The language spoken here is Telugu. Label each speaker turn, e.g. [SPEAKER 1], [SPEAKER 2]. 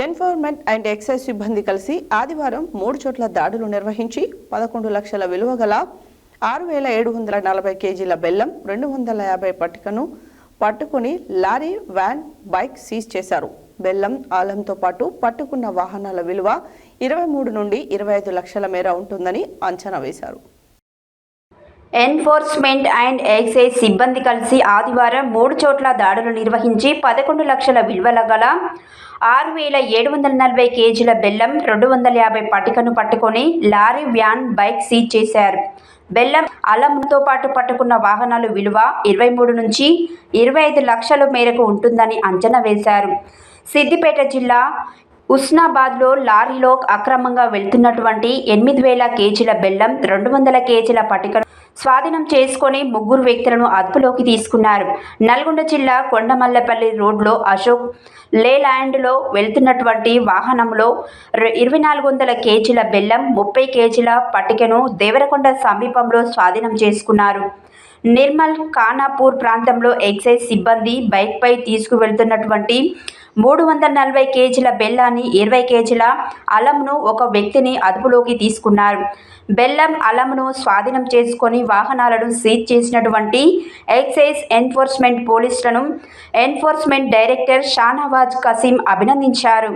[SPEAKER 1] ఎన్ఫోర్స్మెంట్ అండ్ ఎక్సైజ్ సిబ్బంది కలిసి ఆదివారం 3 చోట్ల దాడులు నిర్వహించి 11 లక్షల విలువ గల 6,740 కేజీల బెల్లం 250 పట్టికను పట్టుకుని లారీ, వ్యాన్, బైక్ సీజ్ చేశారు. బెల్లం, ఆలంతో పాటు పట్టుకున్న వాహనాల విలువ 23 నుండి 25 లక్షల మేర ఉంటుందని అంచనా వేశారు.
[SPEAKER 2] ఎన్ఫోర్స్మెంట్ అండ్ ఎక్సైజ్ సిబ్బంది కలిసి ఆదివారం 3 చోట్ల దాడులు నిర్వహించి 11 లక్షల విలువల గల 6,740 కేజీల బెల్లం, 250 పట్టికను పట్టుకొని లారీ, వ్యాన్, బైక్ సీజ్ చేశారు. బెల్లం, అల్లంతో పాటు పట్టుకున్న వాహనాల విలువ 23 నుంచి 25 లక్షల మేరకు ఉంటుందని అంచనా వేశారు. సిద్దిపేట జిల్లా ఉస్నాబాద్లో లారీలో అక్రమంగా వెళ్తున్నటువంటి 8,000 కేజీల బెల్లం, 200 కేజీల పట్టికను స్వాధీనం చేసుకుని 3 వ్యక్తులను అదుపులోకి తీసుకున్నారు. నల్గొండ జిల్లా కొండమల్లపల్లి రోడ్లో అశోక్ లేలాండ్లో వెళ్తున్నటువంటి వాహనంలో 2,400 కేజీల బెల్లం, 30 కేజీల పట్టికను దేవరకొండ సమీపంలో స్వాధీనం చేసుకున్నారు. నిర్మల్ ఖానాపూర్ ప్రాంతంలో ఎక్సైజ్ సిబ్బంది బైక్పై తీసుకువెళ్తున్నటువంటి 340 కేజీల బెల్లాన్ని, 20 కేజీల అల్లంను ఒక వ్యక్తిని అదుపులోకి తీసుకున్నారు. బెల్లం, అల్లంను స్వాధీనం చేసుకొని వాహనాలను సీజ్ చేసినటువంటి ఎక్సైజ్ ఎన్ఫోర్స్మెంట్ పోలీసులను ఎన్ఫోర్స్మెంట్ డైరెక్టర్ షానవాజ్ కసీం అభినందించారు.